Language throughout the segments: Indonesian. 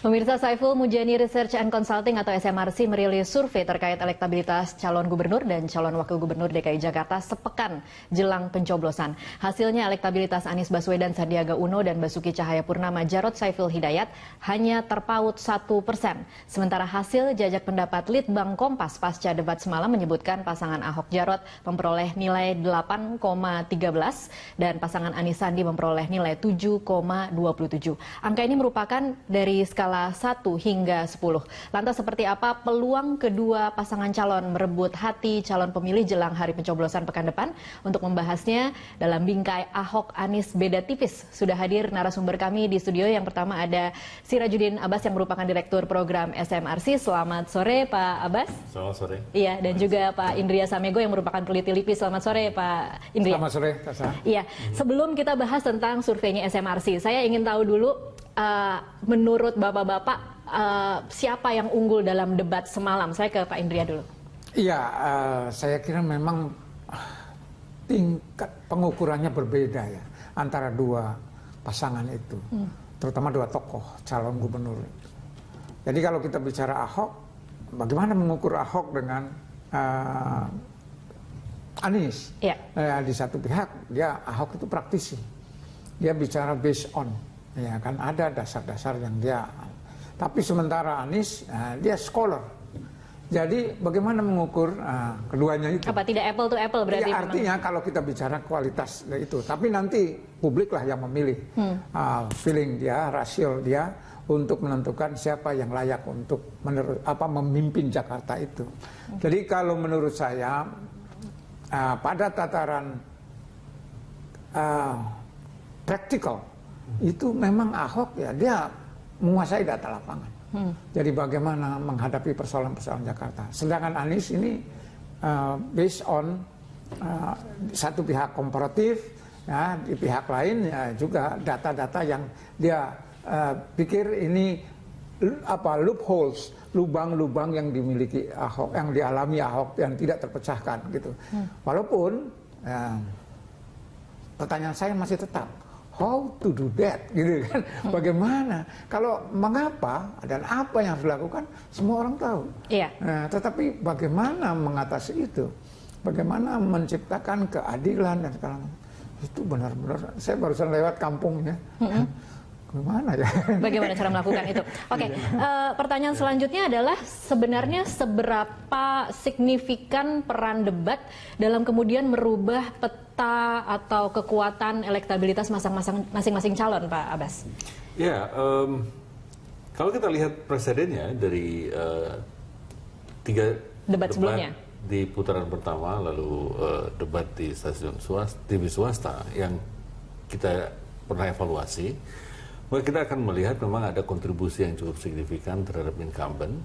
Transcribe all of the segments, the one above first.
Pemirsa, Saiful Mujani Research and Consulting atau SMRC merilis survei terkait elektabilitas calon gubernur dan calon wakil gubernur DKI Jakarta sepekan jelang pencoblosan. Hasilnya elektabilitas Anies Baswedan, Sandiaga Uno, dan Basuki Cahayapurnama Jarod Saiful Hidayat hanya terpaut 1%. Sementara hasil jajak pendapat Litbang Kompas pasca debat semalam menyebutkan pasangan Ahok Jarot memperoleh nilai 8,13 dan pasangan Anies Sandi memperoleh nilai 7,27. Angka ini merupakan dari skala 1 hingga 10. Lantas seperti apa peluang kedua pasangan calon merebut hati calon pemilih jelang hari pencoblosan pekan depan? Untuk membahasnya dalam bingkai Ahok Anies beda tipis sudah hadir narasumber kami di studio. Yang pertama ada Sirajuddin Abbas yang merupakan Direktur Program SMRC. Selamat sore Pak Abbas. Selamat sore. Iya, dan juga Pak Indria Samego yang merupakan peneliti LIPI. Selamat sore Pak Indria. Selamat sore Tasa. Iya, sebelum kita bahas tentang surveinya SMRC, saya ingin tahu dulu menurut Bapak-Bapak siapa yang unggul dalam debat semalam? Saya ke Pak Indria dulu. Iya, saya kira memang tingkat pengukurannya berbeda ya antara dua pasangan itu, terutama dua tokoh calon gubernur. Jadi kalau kita bicara Ahok, bagaimana mengukur Ahok dengan Anies? Iya. Di satu pihak dia Ahok itu praktisi, dia bicara based on, ya kan ada dasar-dasar yang dia. Tapi sementara Anies dia scholar. Jadi bagaimana mengukur keduanya itu? Apa tidak apple to apple berarti? Ya, artinya kalau kita bicara kualitas itu, tapi nanti publik lah yang memilih feeling dia, rasio dia untuk menentukan siapa yang layak untuk memimpin Jakarta itu. Jadi kalau menurut saya pada tataran praktikal itu memang Ahok ya dia menguasai data lapangan. Jadi bagaimana menghadapi persoalan-persoalan Jakarta. Sedangkan Anies ini based on satu pihak komparatif, ya, di pihak lain ya juga data-data yang dia pikir ini loopholes, lubang-lubang yang dimiliki Ahok, yang dialami Ahok yang tidak terpecahkan gitu. Walaupun pertanyaan saya masih tetap, how to do that, gitu kan? Bagaimana? Kalau mengapa dan apa yang harus dilakukan, semua orang tahu. Iya. Nah, tetapi bagaimana mengatasi itu? Bagaimana menciptakan keadilan dan segala macam? Itu benar-benar. Saya barusan lewat kampungnya. Gimana ya? Bagaimana cara melakukan itu? Oke, pertanyaan selanjutnya adalah sebenarnya seberapa signifikan peran debat dalam kemudian merubah peta atau kekuatan elektabilitas masing-masing calon, Pak Abbas? Ya, kalau kita lihat presidennya dari 3 debat sebelumnya di putaran pertama, lalu debat di stasiun TV swasta yang kita pernah evaluasi, maka kita akan melihat memang ada kontribusi yang cukup signifikan terhadap incumbent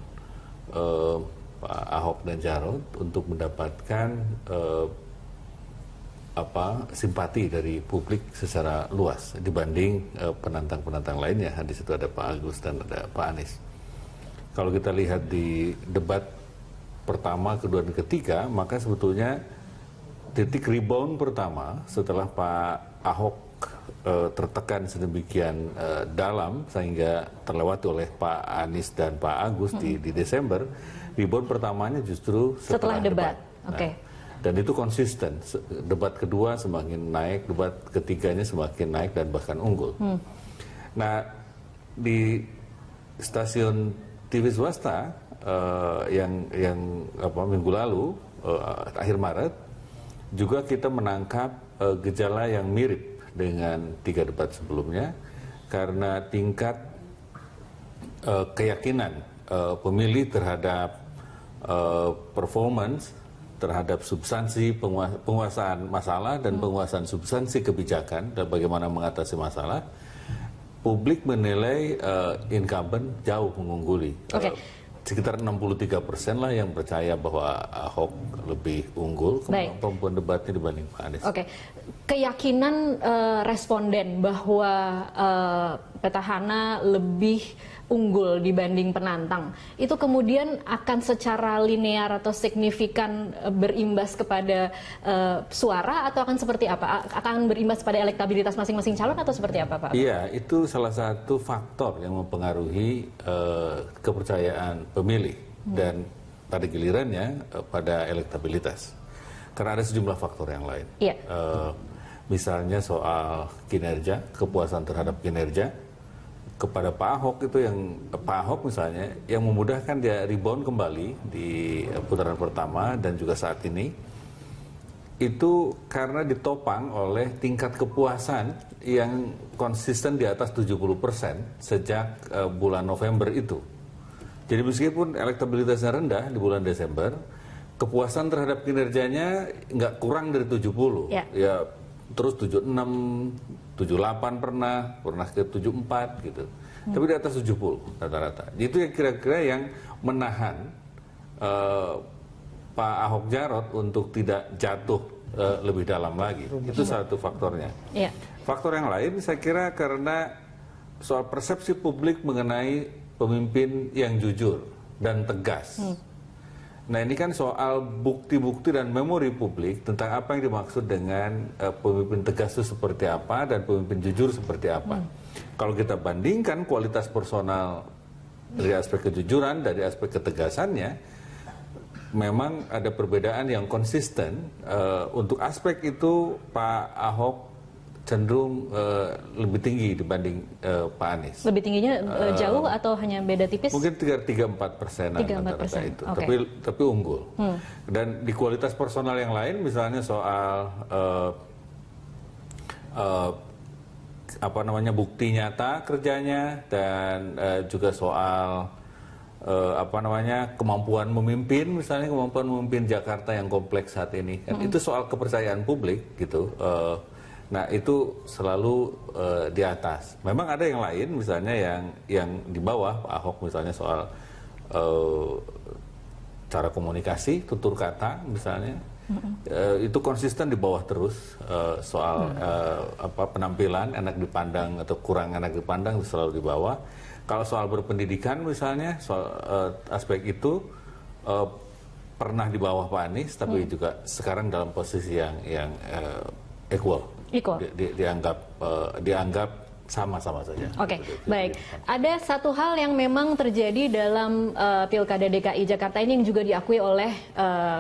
Pak Ahok dan Jarot untuk mendapatkan simpati dari publik secara luas dibanding penantang-penantang lainnya. Di situ ada Pak Agus dan ada Pak Anies. Kalau kita lihat di debat pertama, kedua, dan ketiga, maka sebetulnya titik rebound pertama setelah Pak Ahok tertekan sedemikian dalam sehingga terlewati oleh Pak Anies dan Pak Agus di Desember, rebound pertamanya justru setelah debat. Oke. Dan itu konsisten, debat kedua semakin naik, debat ketiganya semakin naik dan bahkan unggul. Nah, di stasiun TV swasta yang minggu lalu, akhir Maret, juga kita menangkap gejala yang mirip dengan 3 debat sebelumnya, karena tingkat keyakinan pemilih terhadap performance, terhadap substansi penguasaan masalah dan penguasaan substansi kebijakan dan bagaimana mengatasi masalah, publik menilai incumbent jauh mengungguli. Oke. sekitar 63% lah yang percaya bahwa Ahok lebih unggul kemampuan debatnya dibanding Pak Anies. Oke, keyakinan responden bahwa petahana lebih unggul dibanding penantang, itu kemudian akan secara linear atau signifikan berimbas kepada suara atau akan seperti apa? Akan berimbas pada elektabilitas masing-masing calon atau seperti apa, Pak? Iya, itu salah satu faktor yang mempengaruhi kepercayaan pemilih dan pada gilirannya pada elektabilitas. Karena ada sejumlah faktor yang lain. Iya. Misalnya soal kinerja, kepuasan terhadap kinerja. Kepada Pak Ahok itu Pak Ahok misalnya yang memudahkan dia rebound kembali di putaran pertama dan juga saat ini itu karena ditopang oleh tingkat kepuasan yang konsisten di atas 70% sejak bulan November itu. Jadi meskipun elektabilitasnya rendah di bulan Desember, kepuasan terhadap kinerjanya nggak kurang dari 70. Ya terus 76, 78 pernah ke 74 gitu. Tapi di atas 70 rata-rata. Itu yang kira-kira yang menahan Pak Ahok Jarot untuk tidak jatuh lebih dalam lagi. Itu satu faktornya. Faktor yang lain saya kira karena soal persepsi publik mengenai pemimpin yang jujur dan tegas. Nah ini kan soal bukti-bukti dan memori publik tentang apa yang dimaksud dengan pemimpin tegas itu seperti apa dan pemimpin jujur seperti apa. Kalau kita bandingkan kualitas personal dari aspek kejujuran, dari aspek ketegasannya, memang ada perbedaan yang konsisten. Untuk aspek itu Pak Ahok cenderung lebih tinggi dibanding Pak Anies. Lebih tingginya jauh atau hanya beda tipis? Mungkin 3-4%-an rata-rata itu, tapi unggul. Dan di kualitas personal yang lain, misalnya soal bukti nyata kerjanya dan juga soal kemampuan memimpin, misalnya kemampuan memimpin Jakarta yang kompleks saat ini, kan itu soal kepercayaan publik gitu. Nah itu selalu di atas. Memang ada yang lain, misalnya yang di bawah Pak Ahok, misalnya soal cara komunikasi, tutur kata, misalnya itu konsisten di bawah terus. Soal penampilan, enak dipandang atau kurang enak dipandang, itu selalu di bawah. Kalau soal berpendidikan, misalnya soal aspek itu pernah di bawah Pak Anies, tapi juga sekarang dalam posisi yang equal. Dianggap sama-sama saja. Oke, baik. Ada satu hal yang memang terjadi dalam Pilkada DKI Jakarta ini yang juga diakui oleh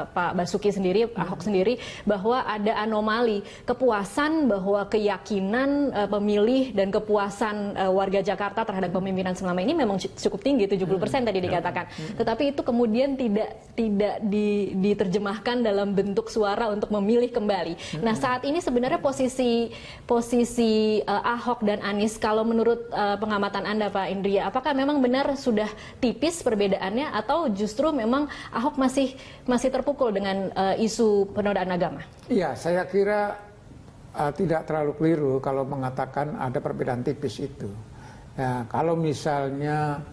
Pak Basuki sendiri, Ahok sendiri, bahwa ada anomali kepuasan, bahwa keyakinan pemilih dan kepuasan warga Jakarta terhadap pemimpinan selama ini memang cukup tinggi, 70% tadi dikatakan. Tetapi itu kemudian tidak diterjemahkan dalam bentuk suara untuk memilih kembali. Nah, saat ini sebenarnya posisi Ahok dan Anies, kalau menurut pengamatan Anda Pak Indria, apakah memang benar sudah tipis perbedaannya atau justru memang Ahok masih terpukul dengan isu penodaan agama? Iya, saya kira tidak terlalu keliru kalau mengatakan ada perbedaan tipis itu. Ya, kalau misalnya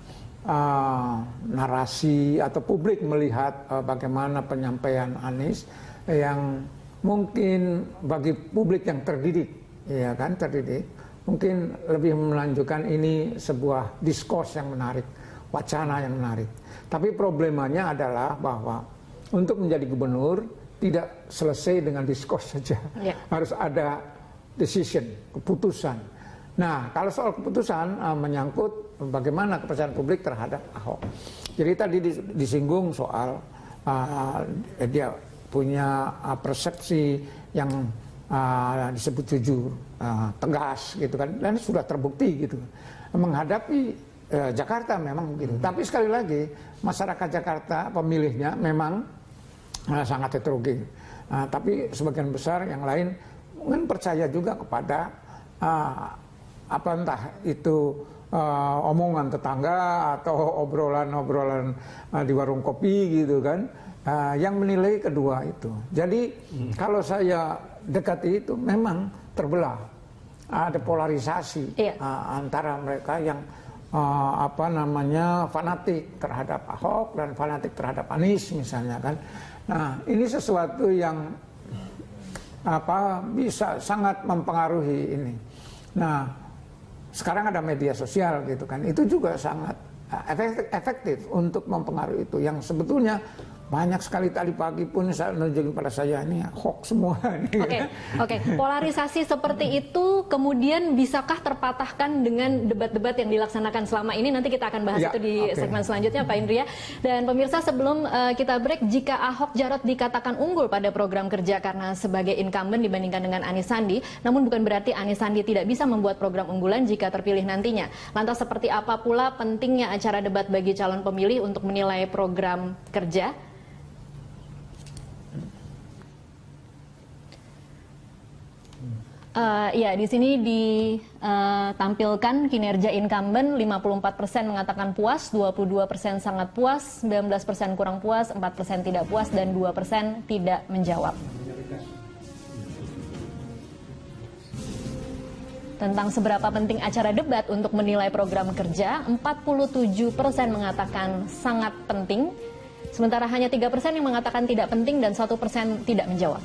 narasi atau publik melihat bagaimana penyampaian Anies yang mungkin bagi publik yang terdidik, ya kan, terdidik, mungkin lebih melanjutkan ini sebuah diskurs yang menarik, wacana yang menarik. Tapi problemanya adalah bahwa untuk menjadi gubernur tidak selesai dengan diskurs saja. Harus ada decision, keputusan. Nah, kalau soal keputusan menyangkut bagaimana kepercayaan publik terhadap Ahok. Jadi tadi disinggung soal dia punya persepsi yang disebut jujur, tegas gitu kan, dan sudah terbukti gitu menghadapi Jakarta memang gitu. Tapi sekali lagi masyarakat Jakarta pemilihnya memang sangat heterogen. Tapi sebagian besar yang lain mungkin percaya juga kepada entah itu omongan tetangga atau obrolan-obrolan di warung kopi gitu kan, yang menilai kedua itu. Jadi kalau saya dekati itu memang terbelah, ada polarisasi antara mereka yang apa namanya fanatik terhadap Ahok dan fanatik terhadap Anies misalnya kan. Nah ini sesuatu yang apa bisa sangat mempengaruhi ini. Nah sekarang ada media sosial gitu kan, itu juga sangat efektif untuk mempengaruhi itu. Yang sebetulnya banyak sekali tadi pagi pun saya nunjukin pada saya ini hoax semua. Oke. Polarisasi seperti itu kemudian bisakah terpatahkan dengan debat-debat yang dilaksanakan selama ini? Nanti kita akan bahas itu di segmen selanjutnya, Pak Indria. Dan pemirsa, sebelum kita break, jika Ahok Jarot dikatakan unggul pada program kerja karena sebagai incumbent dibandingkan dengan Anies Sandi, namun bukan berarti Anies Sandi tidak bisa membuat program unggulan jika terpilih nantinya. Lantas seperti apa pula pentingnya acara debat bagi calon pemilih untuk menilai program kerja? Ya, di sini ditampilkan kinerja incumbent, 54% mengatakan puas, 22% sangat puas, 19% kurang puas, 4% tidak puas, dan 2% tidak menjawab. Tentang seberapa penting acara debat untuk menilai program kerja, 47% mengatakan sangat penting, sementara hanya 3% yang mengatakan tidak penting dan 1% tidak menjawab.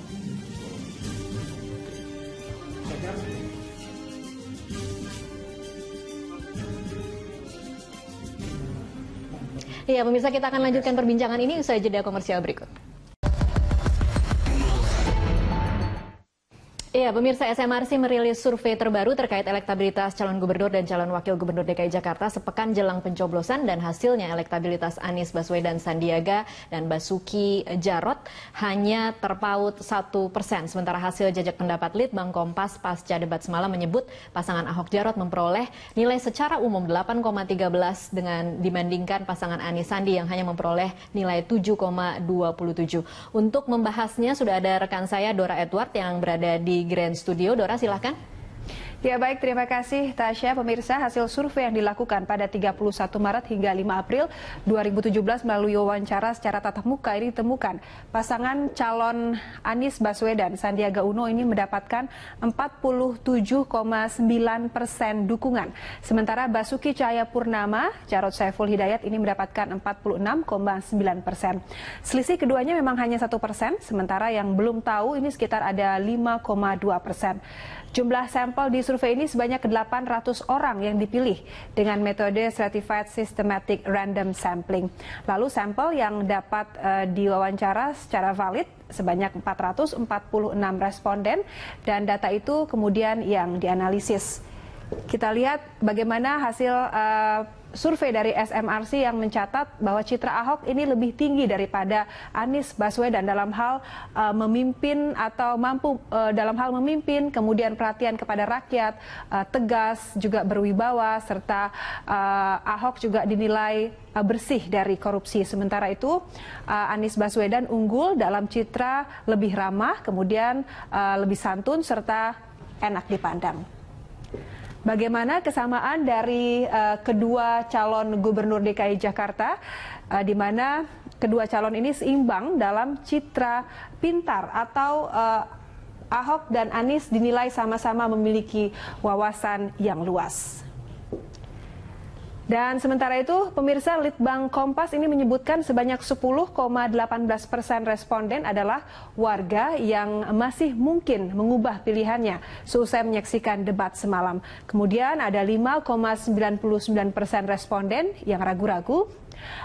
Iya, pemirsa, kita akan lanjutkan perbincangan ini usai jeda komersial berikut. Iya, pemirsa, SMRC merilis survei terbaru terkait elektabilitas calon gubernur dan calon wakil gubernur DKI Jakarta sepekan jelang pencoblosan, dan hasilnya elektabilitas Anies Baswedan Sandiaga dan Basuki Jarot hanya terpaut 1%. Sementara hasil jajak pendapat Litbang Kompas pasca debat semalam menyebut pasangan Ahok Jarot memperoleh nilai secara umum 8,13 dengan dibandingkan pasangan Anies Sandi yang hanya memperoleh nilai 7,27. Untuk membahasnya sudah ada rekan saya Dora Edward yang berada di Grand Studio. Dora, silahkan. Ya baik, terima kasih Tasya. Pemirsa, hasil survei yang dilakukan pada 31 Maret hingga 5 April 2017 melalui wawancara secara tatap muka ini ditemukan pasangan calon Anies Baswedan Sandiaga Uno ini mendapatkan 47,9% dukungan. Sementara Basuki Cahayapurnama, Jarod Saiful Hidayat ini mendapatkan 46,9%. Selisih keduanya memang hanya 1%, sementara yang belum tahu ini sekitar ada 5,2%. Jumlah sampel di survei ini sebanyak 800 orang yang dipilih dengan metode Stratified Systematic Random Sampling. Lalu sampel yang dapat diwawancara secara valid sebanyak 446 responden, dan data itu kemudian yang dianalisis. Kita lihat bagaimana hasil survei dari SMRC yang mencatat bahwa citra Ahok ini lebih tinggi daripada Anies Baswedan dalam hal memimpin atau mampu dalam hal memimpin, kemudian perhatian kepada rakyat, tegas, juga berwibawa, serta Ahok juga dinilai bersih dari korupsi. Sementara itu Anies Baswedan unggul dalam citra lebih ramah, kemudian lebih santun, serta enak dipandang. Bagaimana kesamaan dari kedua calon gubernur DKI Jakarta, di mana kedua calon ini seimbang dalam citra pintar atau Ahok dan Anies dinilai sama-sama memiliki wawasan yang luas. Dan sementara itu, pemirsa, Litbang Kompas ini menyebutkan sebanyak 10,18% responden adalah warga yang masih mungkin mengubah pilihannya seusai menyaksikan debat semalam. Kemudian ada 5,99% responden yang ragu-ragu.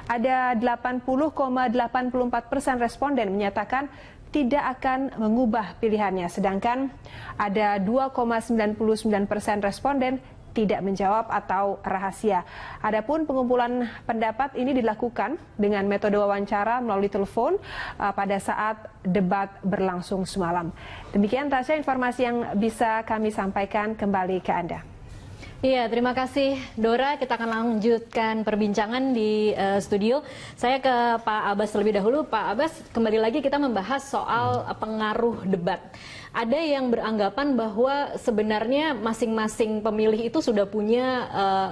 Ada 80,84% responden menyatakan tidak akan mengubah pilihannya. Sedangkan ada 2,99% responden tidak menjawab atau rahasia. Adapun pengumpulan pendapat ini dilakukan dengan metode wawancara melalui telepon pada saat debat berlangsung semalam. Demikian Tasya informasi yang bisa kami sampaikan, kembali ke Anda. Iya, terima kasih Dora. Kita akan lanjutkan perbincangan di studio. Saya ke Pak Abbas terlebih dahulu. Pak Abbas, kembali lagi kita membahas soal pengaruh debat. Ada yang beranggapan bahwa sebenarnya masing-masing pemilih itu sudah punya,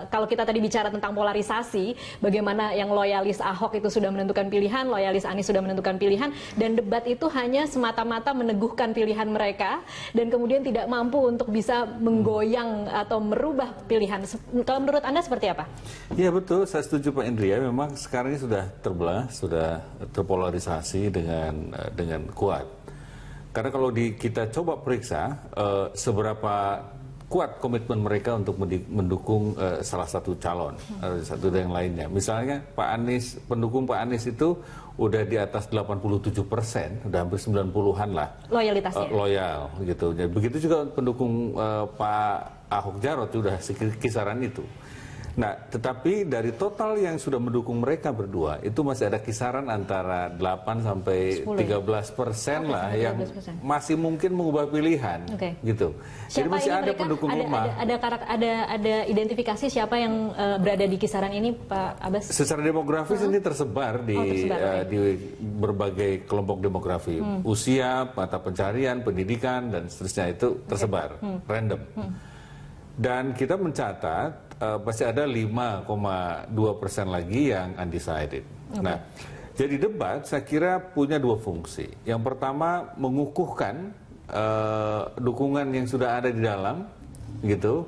kalau kita tadi bicara tentang polarisasi, bagaimana yang loyalis Ahok itu sudah menentukan pilihan, loyalis Anies sudah menentukan pilihan, dan debat itu hanya semata-mata meneguhkan pilihan mereka, dan kemudian tidak mampu untuk bisa menggoyang atau merubah pilihan. Kalau menurut Anda seperti apa? Ya betul, saya setuju Pak Indria. Memang sekarang ini sudah terbelah, sudah terpolarisasi dengan kuat. Karena kalau kita coba periksa seberapa kuat komitmen mereka untuk mendukung salah satu calon, satu dan yang lainnya. Misalnya Pak Anies, pendukung Pak Anies itu udah di atas 87%, udah hampir 90-an lah. Loyalitasnya? Loyal gitu. Begitu juga pendukung Pak Ahok Jarot juga kisaran itu. Nah, tetapi dari total yang sudah mendukung mereka berdua itu masih ada kisaran antara 8 sampai 13% lah yang masih mungkin mengubah pilihan, gitu. Jadi masih ada pendukung lemah. Ada identifikasi siapa yang berada di kisaran ini, Pak Abbas? Secara demografis ini tersebar di berbagai kelompok demografi, usia, mata pencarian, pendidikan dan seterusnya itu tersebar, random. Dan kita mencatat masih ada 5,2% lagi yang undecided. Nah, jadi debat saya kira punya dua fungsi. Yang pertama mengukuhkan dukungan yang sudah ada di dalam, gitu,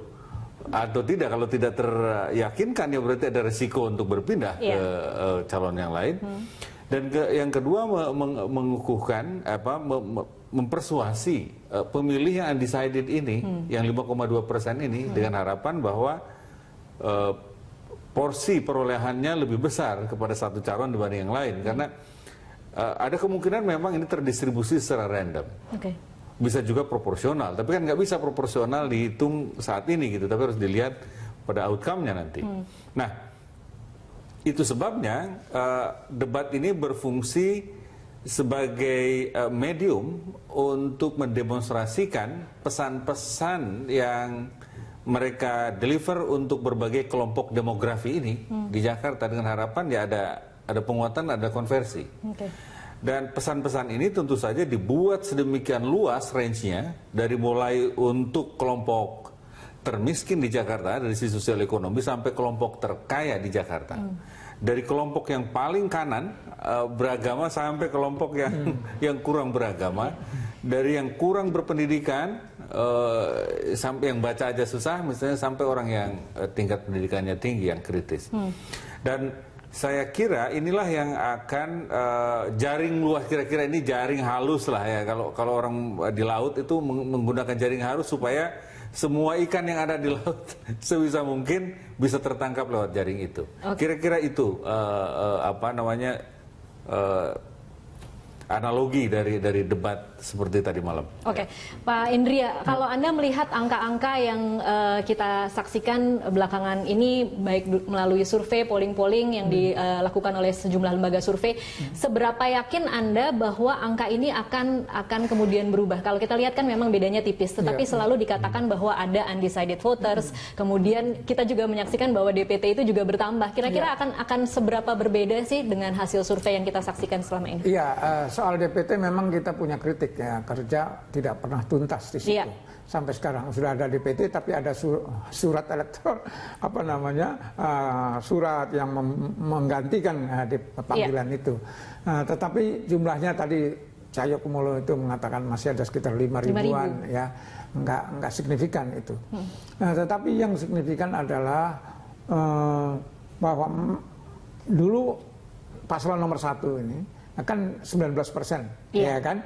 atau tidak. Kalau tidak teryakinkan ya berarti ada resiko untuk berpindah ke calon yang lain. Dan yang kedua mengukuhkan mempersuasi pemilih yang undecided ini, yang 5,2% ini, dengan harapan bahwa porsi perolehannya lebih besar kepada satu calon dibanding yang lain, karena ada kemungkinan memang ini terdistribusi secara random. Bisa juga proporsional, tapi kan nggak bisa proporsional dihitung saat ini gitu, tapi harus dilihat pada outcome-nya nanti. Nah, itu sebabnya debat ini berfungsi sebagai medium untuk mendemonstrasikan pesan-pesan yang mereka deliver untuk berbagai kelompok demografi ini di Jakarta, dengan harapan ya ada penguatan, ada konversi. Dan pesan-pesan ini tentu saja dibuat sedemikian luas range-nya, dari mulai untuk kelompok termiskin di Jakarta dari sisi sosial ekonomi sampai kelompok terkaya di Jakarta. Dari kelompok yang paling kanan beragama sampai kelompok yang kurang beragama, dari yang kurang berpendidikan sampai yang baca aja susah, misalnya, sampai orang yang tingkat pendidikannya tinggi, yang kritis. Dan saya kira inilah yang akan jaring luas, kira-kira ini jaring halus lah ya, kalau orang di laut itu menggunakan jaring halus supaya semua ikan yang ada di laut sebisa mungkin bisa tertangkap lewat jaring itu. Kira-kira itu analogi dari debat seperti tadi malam. Pak Indria, kalau Anda melihat angka-angka yang kita saksikan belakangan ini, baik melalui survei, polling-polling yang dilakukan oleh sejumlah lembaga survei, seberapa yakin Anda bahwa angka ini akan kemudian berubah? Kalau kita lihat kan memang bedanya tipis, tetapi selalu dikatakan bahwa ada undecided voters, kemudian kita juga menyaksikan bahwa DPT itu juga bertambah. Kira-kira akan seberapa berbeda sih dengan hasil survei yang kita saksikan selama ini? Iya, soal DPT memang kita punya kritik ya, kerja tidak pernah tuntas di situ. Sampai sekarang sudah ada DPT, tapi ada surat elektor, surat yang menggantikan panggilan itu. Tetapi jumlahnya tadi Cahyokumolo itu mengatakan masih ada sekitar 5.000-an ya, nggak signifikan itu. Tetapi yang signifikan adalah bahwa dulu paslon nomor 1 ini kan 19%, ya kan,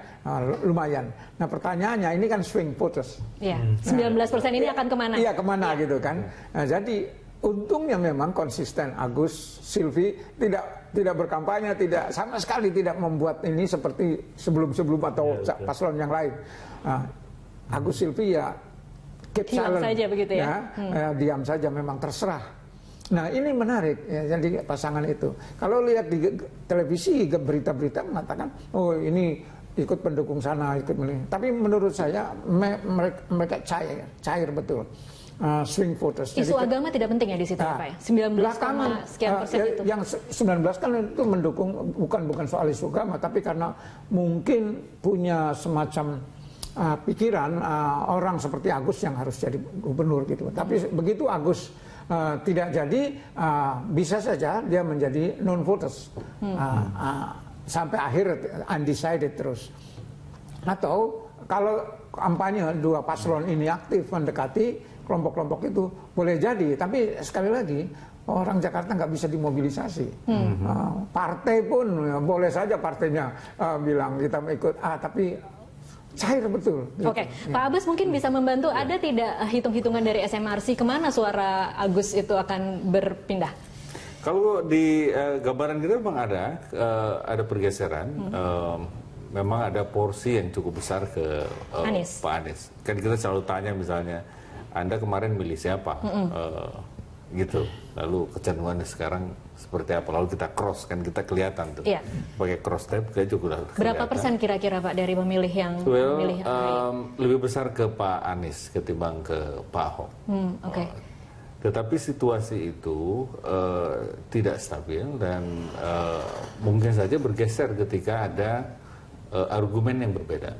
lumayan. Nah pertanyaannya ini kan swing voters. 19% ini akan kemana? Iya, kemana gitu kan. Nah, jadi untungnya memang konsisten Agus Silvi tidak berkampanye, tidak sama sekali tidak membuat ini seperti sebelum atau paslon yang lain. Agus Silvi ya keep silent saja begitu ya. Diam saja, memang terserah. Nah ini menarik ya, jadi pasangan itu. Kalau lihat di televisi berita-berita mengatakan, oh ini ikut pendukung sana, ikut pendukung. Tapi menurut saya mereka cair betul. Swing voters. Isu agama tidak penting ya di situ, Pak ya? 19, sekian persen itu. Yang 19 kan itu mendukung bukan soal isu agama, tapi karena mungkin punya semacam pikiran orang seperti Agus yang harus jadi gubernur gitu. Tapi begitu Agus tidak jadi, bisa saja dia menjadi non voters sampai akhir undecided terus. Atau kalau kampanye dua paslon ini aktif mendekati kelompok-kelompok itu, boleh jadi. Tapi sekali lagi, orang Jakarta nggak bisa dimobilisasi. Partai pun boleh saja partainya bilang kita mau ikut, tapi cair betul. Oke, Pak Abbas mungkin bisa membantu. Ada tidak hitung-hitungan dari SMRC kemana suara Agus itu akan berpindah? Kalau di gambaran kita memang ada pergeseran. Memang ada porsi yang cukup besar ke Pak Anies. Kan kita selalu tanya misalnya, Anda kemarin milih siapa? Gitu. Lalu kecenderungannya sekarang seperti apa? Lalu kita cross, kan kita kelihatan tuh. Iya. Pakai cross tab kita juga udah kelihatan. Berapa persen kira-kira Pak dari pemilih yang memilih lebih besar ke Pak Anies ketimbang ke Pak Ahok. Oke. Tetapi situasi itu tidak stabil dan mungkin saja bergeser ketika ada argumen yang berbeda,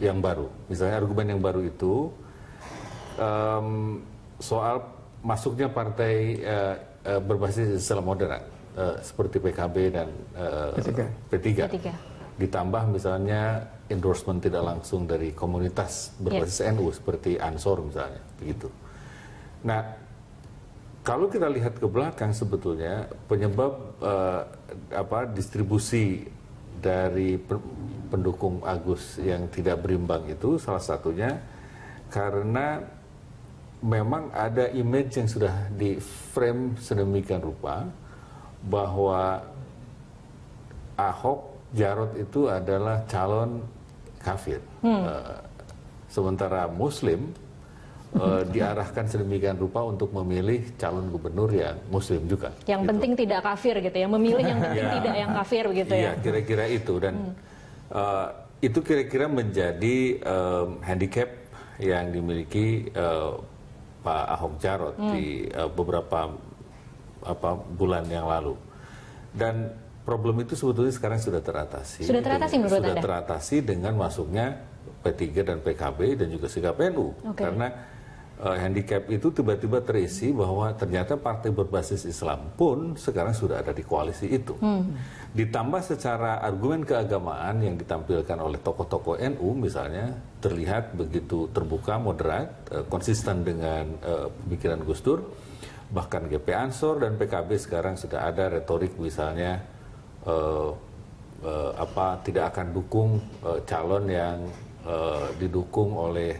yang baru. Misalnya argumen yang baru itu soal masuknya partai berbasis Islam moderat seperti PKB dan P3. Ditambah misalnya endorsement tidak langsung dari komunitas berbasis NU seperti Ansor misalnya, begitu. Nah, kalau kita lihat ke belakang sebetulnya penyebab distribusi dari pendukung Agus yang tidak berimbang itu salah satunya karena memang ada image yang sudah di frame sedemikian rupa bahwa Ahok Jarot itu adalah calon kafir, sementara Muslim diarahkan sedemikian rupa untuk memilih calon gubernur yang Muslim juga. Yang gitu. Penting tidak kafir gitu ya, memilih yang penting tidak yang kafir begitu ya. Iya, kira-kira itu dan itu kira-kira menjadi handicap yang dimiliki Pak Ahok Jarot di beberapa bulan yang lalu. Dan problem itu sebetulnya sekarang sudah teratasi. Sudah teratasi menurut Anda? Sudah teratasi dengan masuknya P3 dan PKB dan juga sikap NU. Karena handicap itu tiba-tiba terisi bahwa ternyata partai berbasis Islam pun sekarang sudah ada di koalisi itu. Ditambah secara argumen keagamaan yang ditampilkan oleh tokoh-tokoh NU misalnya terlihat begitu terbuka, moderat, konsisten dengan pemikiran Gus Dur. Bahkan GP Ansor dan PKB sekarang sudah ada retorik misalnya tidak akan dukung calon yang didukung oleh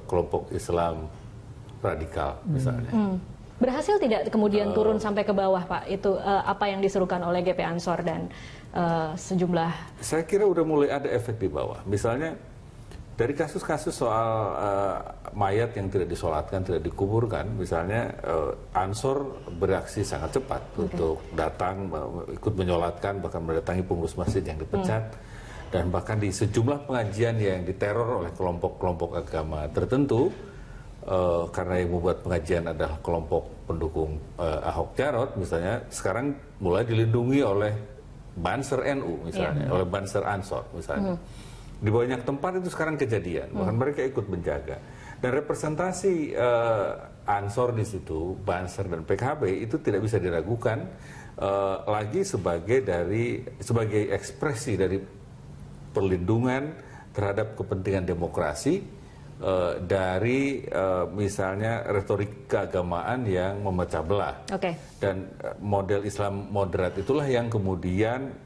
kelompok Islam radikal misalnya. Berhasil tidak kemudian turun sampai ke bawah Pak? Itu apa yang diserukan oleh GP Ansor dan sejumlah... Saya kira udah mulai ada efek di bawah. Misalnya dari kasus-kasus soal mayat yang tidak disolatkan, tidak dikuburkan, misalnya Ansor bereaksi sangat cepat untuk datang, ikut menyolatkan, bahkan mendatangi pengurus masjid yang dipecat, dan bahkan di sejumlah pengajian yang diteror oleh kelompok-kelompok agama tertentu, karena yang membuat pengajian adalah kelompok pendukung Ahok Jarot misalnya, sekarang mulai dilindungi oleh Banser NU misalnya, oleh Banser Ansor misalnya. Di banyak tempat itu sekarang kejadian, bahkan mereka ikut menjaga. Dan representasi Ansor di situ, Banser dan PKB itu tidak bisa diragukan lagi sebagai ekspresi dari perlindungan terhadap kepentingan demokrasi dari misalnya retorik keagamaan yang memecah belah. Dan model Islam moderat itulah yang kemudian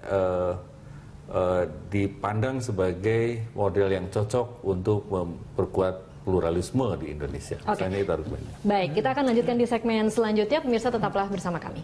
dipandang sebagai model yang cocok untuk memperkuat pluralisme di Indonesia. Itu argumennya. Baik, kita akan lanjutkan di segmen selanjutnya. Pemirsa tetaplah bersama kami.